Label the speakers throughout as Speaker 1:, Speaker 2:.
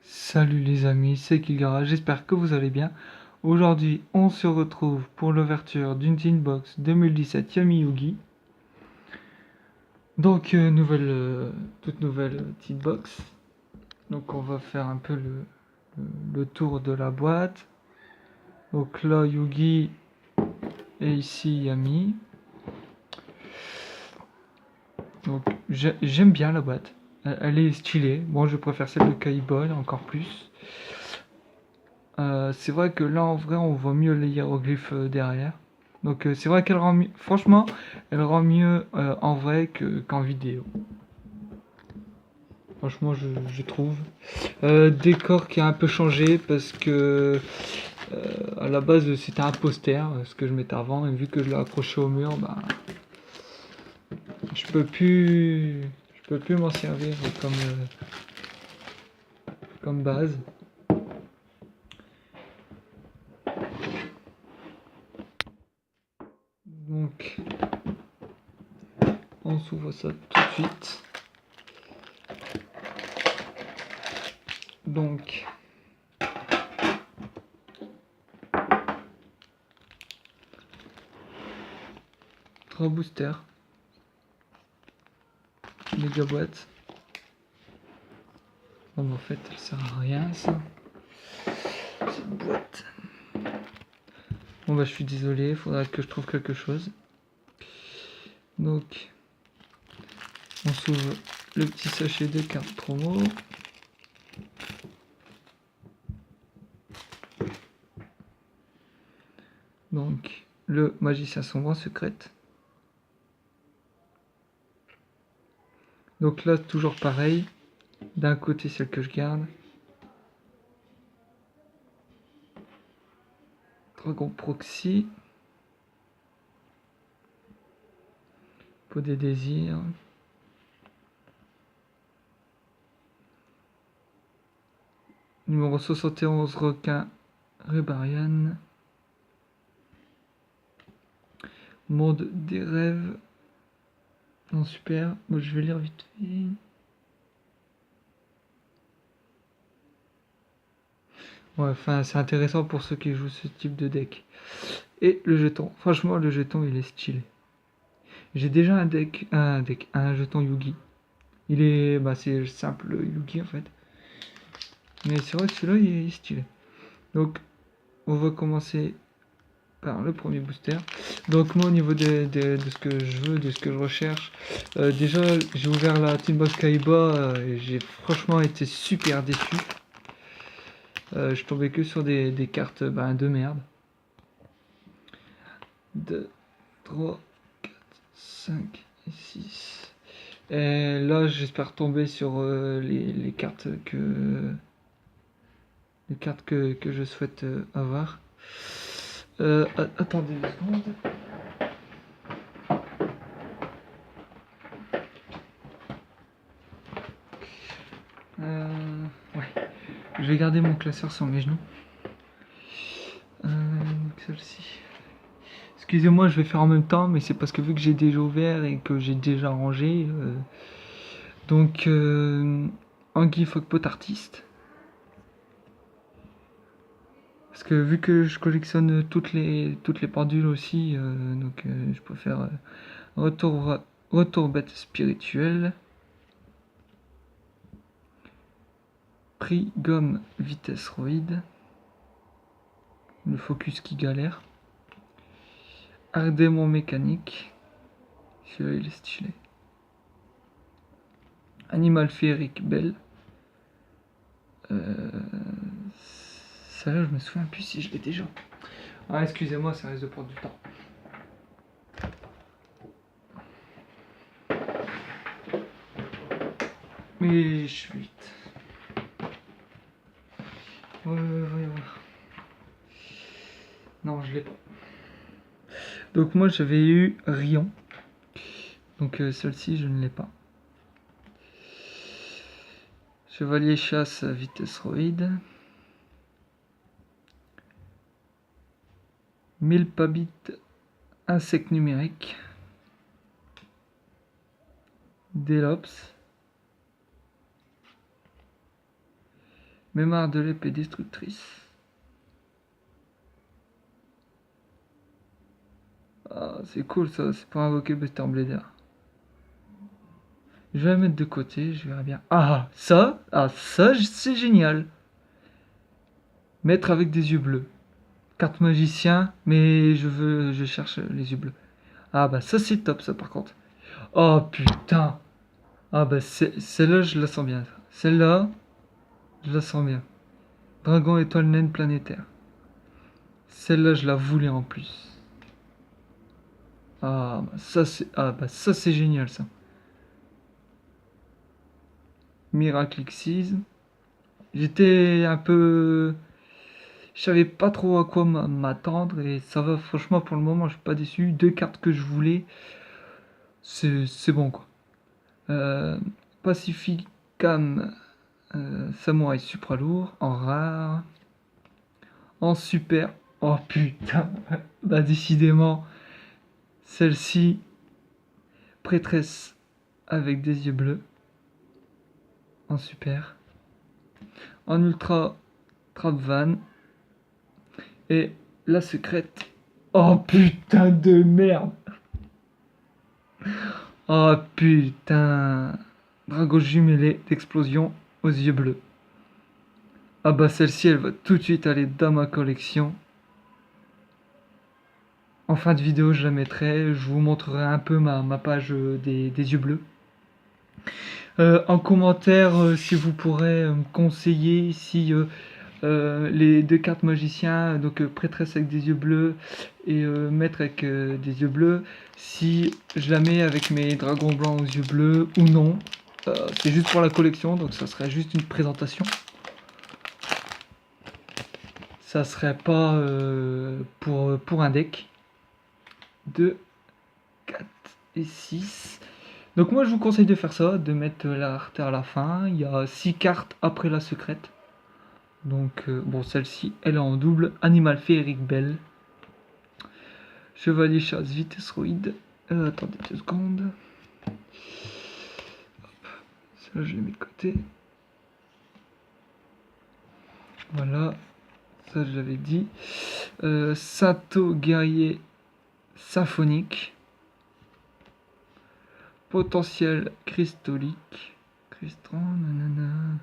Speaker 1: Salut les amis, c'est Kilgara, j'espère que vous allez bien. Aujourd'hui, on se retrouve pour l'ouverture d'une Tinbox 2017 Yami Yugi. Donc, toute nouvelle Tinbox. Donc, on va faire un peu le tour de la boîte. Donc là, Yugi et ici Yami. Donc, j'aime bien la boîte. Elle est stylée. Bon, je préfère celle de Kaiboy encore plus. C'est vrai que là en vrai on voit mieux les hiéroglyphes derrière. Donc c'est vrai qu'elle rend mieux, franchement, elle rend mieux en vrai qu'en vidéo. Franchement, je trouve. Décor qui a un peu changé parce que à la base c'était un poster, ce que je mettais avant, et vu que je l'ai accroché au mur, bah je peux plus m'en servir comme base. Donc on s'ouvre ça tout de suite. Donc 3 boosters. Méga boîte. Bon, en fait, elle sert à rien, ça. Cette boîte. Bon, bah, je suis désolé, il faudra que je trouve quelque chose. Donc, on s'ouvre le petit sachet de cartes promo. Donc, le magicien sombre secrète. Donc là, toujours pareil. D'un côté, celle que je garde. Dragon Proxy. Pot des désirs. Numéro 71, requin Rebarian. Monde des rêves. Non, super. Moi, je vais lire vite fait. Ouais, enfin, c'est intéressant pour ceux qui jouent ce type de deck. Et le jeton. Franchement, le jeton, il est stylé. J'ai déjà un jeton Yugi. Il est, bah, c'est simple Yugi en fait. Mais c'est vrai que celui-là, il est stylé. Donc, on va commencer par le premier booster. Donc, moi, au niveau de ce que je veux, de ce que je recherche, déjà, j'ai ouvert la Tinbox Kaiba et j'ai franchement été super déçu. Je tombais que sur des cartes de merde. 2, 3, 4, 5 et 6. Et là, j'espère tomber sur les cartes que je souhaite avoir. Attendez une seconde. Ouais. Je vais garder mon classeur sur mes genoux. Donc celle-ci. Excusez-moi, je vais faire en même temps, mais c'est parce que vu que j'ai déjà ouvert et que j'ai déjà rangé. Donc, Anguille Fogpot artiste. Parce que vu que je collectionne toutes les pendules aussi, je préfère retour bête spirituelle. Prix gomme vitesse roïde. Le focus qui galère. Ardémon mécanique. Celui-là il est stylé. Animal féerique belle. Celle-là je me souviens plus si je l'ai déjà. Ah excusez-moi, ça risque de prendre du temps. Mais je suis vite. Voyons voir. Non, je l'ai pas. Donc moi j'avais eu Rion. Donc celle-ci je ne l'ai pas. Chevalier chasse vitesse roïde. 1000 pabit insecte numérique. Delops. Mémoire de l'épée destructrice. Ah, c'est cool ça, c'est pour invoquer Buster Blader. Je vais la mettre de côté, je verrai bien. Ah, ça c'est génial. Mettre avec des yeux bleus. Carte magicien, mais je cherche les yeux bleus. Ah bah ça c'est top ça par contre. Oh putain. Ah bah celle-là je la sens bien. Celle-là, je la sens bien. Dragon étoile naine planétaire. Celle-là je la voulais en plus. Ah bah ça c'est génial ça. Miracle Xyz. J'étais un peu... Je savais pas trop à quoi m'attendre et ça va franchement pour le moment je suis pas déçu. Deux cartes que je voulais. C'est bon quoi. Euh, Pacificam Samouraï Supra lourd en rare. En super. Oh putain. Bah décidément. Celle-ci. Prêtresse avec des yeux bleus. En super. En ultra. Trapvan. Et la secrète. Oh putain de merde. Oh putain. Dragon jumelé d'explosion aux yeux bleus. Ah bah celle-ci elle va tout de suite aller dans ma collection. En fin de vidéo je la mettrai, je vous montrerai un peu ma page des yeux bleus. En commentaire si vous pourrez me conseiller si les deux cartes magiciens, donc prêtresse avec des yeux bleus et maître avec des yeux bleus, si je la mets avec mes dragons blancs aux yeux bleus ou non. C'est juste pour la collection, donc ça serait juste une présentation. Ça serait pas pour un deck. 2, 4 et 6. Donc moi je vous conseille de faire ça, de mettre la rareté à la fin. Il y a 6 cartes après la secrète. Donc bon, celle-ci elle est en double. Animal féerique belle. Chevalier chasse vitesse roïde. Attendez 2 secondes. Ça je l'ai mis de côté. Voilà. Ça je l'avais dit. Sato guerrier symphonique. Potentiel cristallique. Cristron, nanana.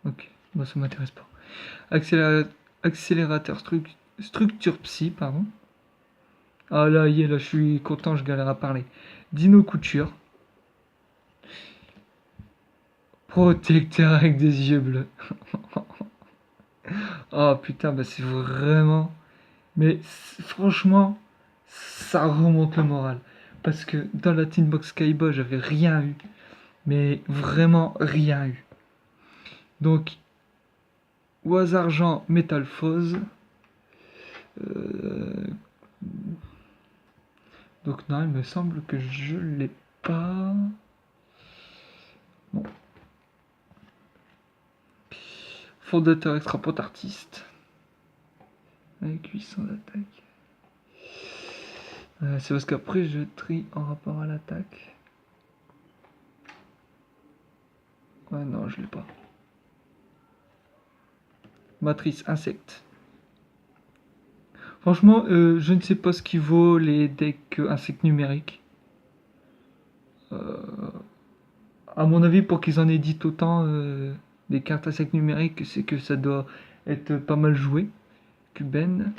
Speaker 1: Ok, bon, ça m'intéresse pas. Accélérateur structure psy, pardon. Ah là, là, je suis content, je galère à parler. Dino couture. Protecteur avec des yeux bleus. Oh putain, bah c'est vraiment... Mais franchement, ça remonte le moral. Parce que dans la Tinbox Kaiba, j'avais rien eu. Mais vraiment rien eu. Donc, Oise argent métalphose. Donc non, il me semble que je l'ai pas. Bon. Fondateur extra pot artiste. Avec 800 d'attaque. C'est parce qu'après je trie en rapport à l'attaque. Ouais, non, je l'ai pas. Matrice insecte. Franchement, je ne sais pas ce qui vaut les decks insectes numériques. À mon avis, pour qu'ils en éditent autant des cartes insectes numériques, c'est que ça doit être pas mal joué. Cubaine.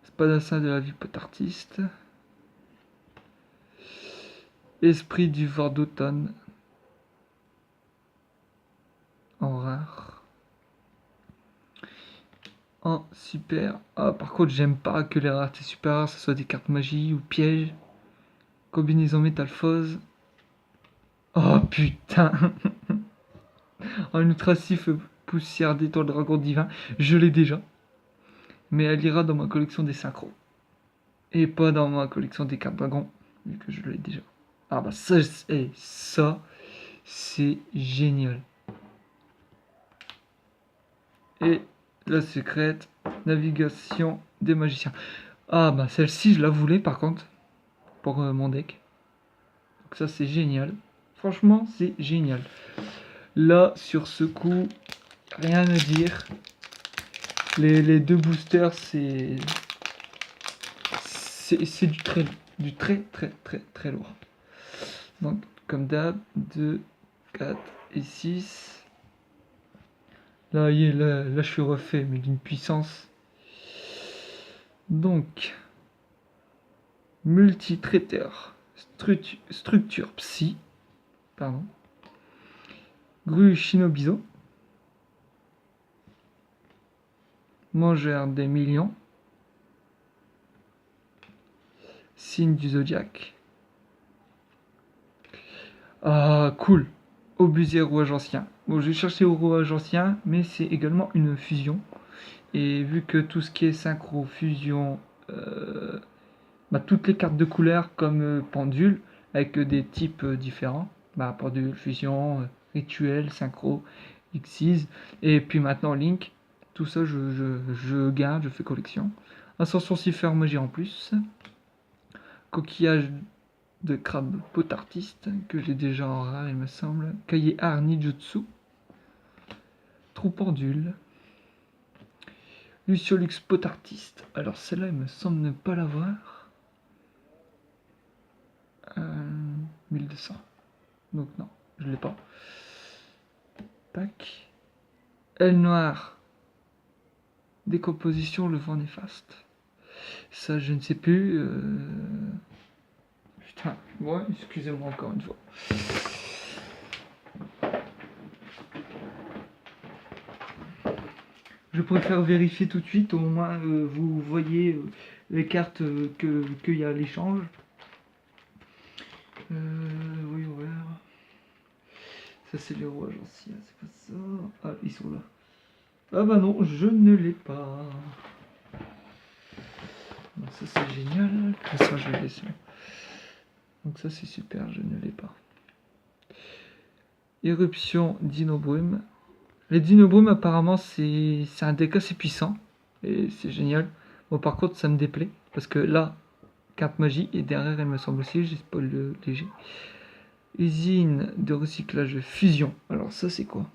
Speaker 1: Spadassin de la vie pot artiste. Esprit du vent d'automne. En rare. En super. Ah, par contre, j'aime pas que les raretés super rares, ce soit des cartes magie ou pièges. Combinaison métalphose. Oh putain. En ultracif poussière d'étoile dragon divin. Je l'ai déjà. Mais elle ira dans ma collection des synchros. Et pas dans ma collection des cartes dragons. Vu que je l'ai déjà. Ah bah ça, c'est génial. Et la secrète, navigation des magiciens. Ah bah celle-ci je la voulais par contre, pour mon deck. Donc ça c'est génial. Franchement c'est génial. Là sur ce coup, Rien à dire. Les deux boosters, c'est du très lourd. Donc, comme d'hab, 2, 4 et 6. Là, là, je suis refait, mais d'une puissance. Donc, multi-traiteur, structure psy, pardon, grue shinobizo, mangeur des millions, signe du zodiaque. Ah, cool. Obusier rouage ancien. Bon, j'ai cherché au rouage ancien, mais c'est également une fusion. Et vu que tout ce qui est synchro, fusion, bah, toutes les cartes de couleur comme pendule, avec des types différents, bah, pendule, fusion, rituel, synchro, Xyz, et puis maintenant Link, tout ça je garde, je fais collection. Ascension Cipher magie en plus. Coquillage de crabe pot artiste, que j'ai déjà en rare il me semble. Cahier art Nijutsu. Trou pendule. Luciolux pot artiste. Alors celle-là il me semble ne pas l'avoir. 1200. Donc non, je l'ai pas. Tac. Aile noire. Décomposition, le vent néfaste. Ça, je ne sais plus. Putain, ouais, excusez-moi encore une fois. Je préfère vérifier tout de suite, au moins vous voyez les cartes qu'il y a à l'échange. Oui, ouais. Ça, c'est les rouages anciens, c'est pas ça. Ah, ils sont là. Ah bah non, je ne l'ai pas. Donc ça, c'est génial. Ça, je vais laisser. Donc ça, c'est super, je ne l'ai pas. Éruption Dinobrume. Les Dinobrumes, apparemment, c'est un deck assez puissant. Et c'est génial. Bon, par contre, ça me déplaît. Parce que là, carte magie, et derrière, elle me semble aussi, j'ai spoil le léger. Usine de recyclage fusion. Alors, ça, c'est quoi?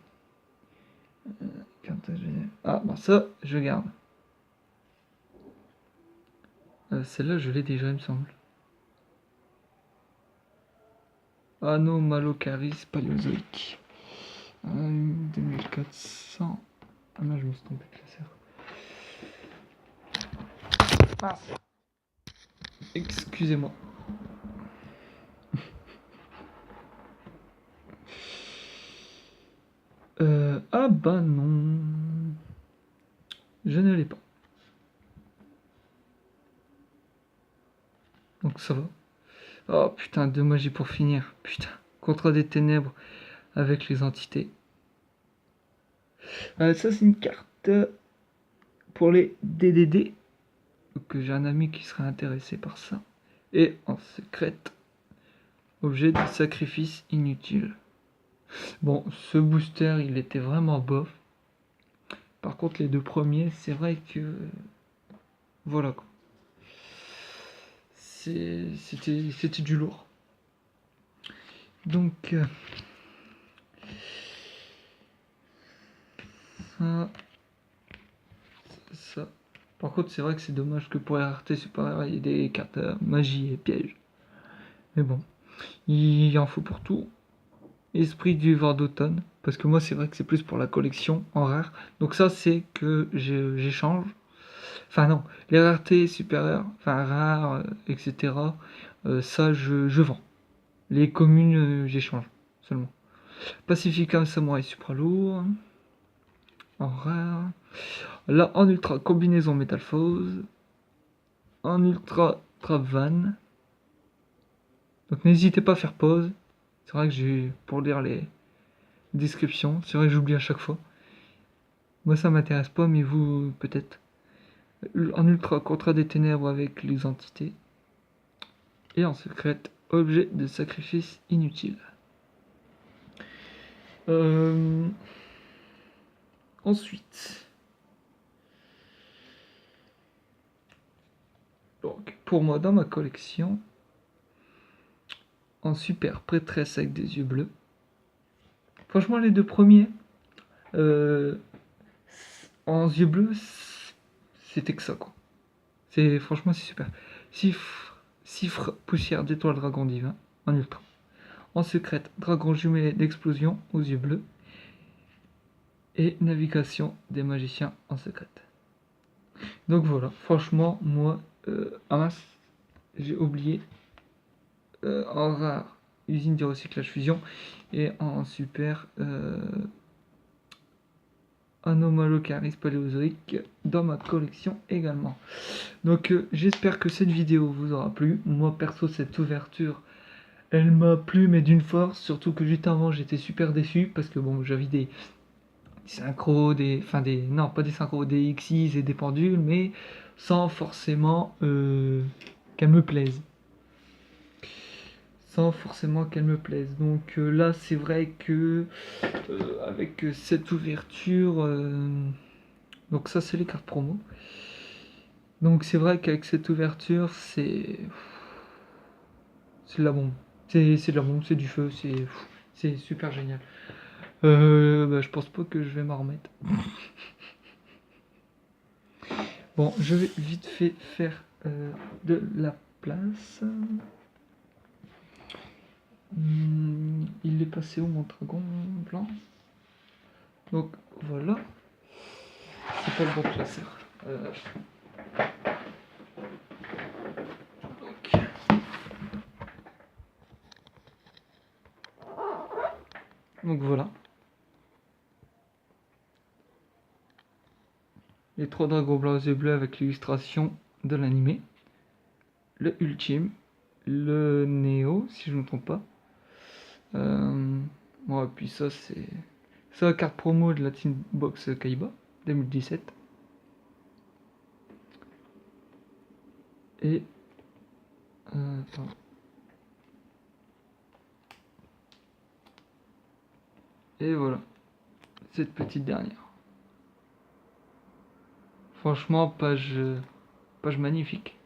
Speaker 1: Ah, bon, ça, je garde. Celle-là, je l'ai déjà, il me semble. Anomalocaris paléozoïque. 2400. Ah non, je me suis trompé de classeur. Ah. Excusez-moi. Ah bah non. Je ne l'ai pas. Donc ça va. Oh putain, 2 magies pour finir. Putain. Contrat des ténèbres avec les entités. Ça, c'est une carte pour les DDD. Donc j'ai un ami qui serait intéressé par ça. Et en secrète, objet de sacrifice inutile. Bon, ce booster, il était vraiment bof. Par contre, les deux premiers, c'est vrai que... Voilà quoi. C'était du lourd. Donc... ça. Par contre, c'est vrai que c'est dommage que pour RT supérieur, il y ait des cartes magie et piège. Mais bon, il en faut pour tout. Esprit du vent d'automne. Parce que moi, c'est vrai que c'est plus pour la collection en rare. Donc ça, c'est que j'échange. Enfin non, les raretés supérieures, enfin rares, etc. Ça, je vends. Les communes, j'échange seulement. Pacificum Samurai Supra lourd. En rare. Là, en ultra, combinaison métalphose. En ultra, Trapvan. Donc n'hésitez pas à faire pause. C'est vrai que j'ai pour lire les descriptions. C'est vrai que j'oublie à chaque fois. Moi, ça m'intéresse pas, mais vous, peut-être. En ultra, contrat des ténèbres avec les entités. Et en secrète, objet de sacrifice inutile. Ensuite, donc pour moi dans ma collection, en super prêtresse avec des yeux bleus. Franchement, les deux premiers, en yeux bleus, c'était que ça, quoi. Franchement, c'est super. Cifre poussière d'étoile dragon divin en ultra. En secrète, dragon jumelé d'explosion aux yeux bleus. Et navigation des magiciens en secrète. Donc voilà, franchement, moi, j'ai oublié en rare usine de recyclage fusion et en super Anomalocaris paléozoïque dans ma collection également. Donc j'espère que cette vidéo vous aura plu. Moi perso, cette ouverture, elle m'a plu, mais d'une force, surtout que juste avant j'étais super déçu parce que bon, j'avais des synchros, non pas des synchros, des XYZ et des pendules, mais sans forcément qu'elles me plaisent. Sans forcément qu'elles me plaisent. Donc là, c'est vrai que avec cette ouverture, donc ça c'est les cartes promo. Donc c'est vrai qu'avec cette ouverture, c'est de la bombe. C'est de la bombe, c'est du feu, c'est super génial. Je pense pas que je vais m'en remettre. Bon, je vais vite fait faire de la place. Il est passé où mon dragon blanc? Donc voilà. C'est pas le bon classeur. Donc voilà. Les 3 dragons blancs et bleus avec l'illustration de l'animé. Le ultime. Le Néo, si je ne me trompe pas. Bon, et puis ça, c'est la carte promo de la Team Box Kaiba 2017. Et attends. Et voilà, cette petite dernière. Franchement, page magnifique.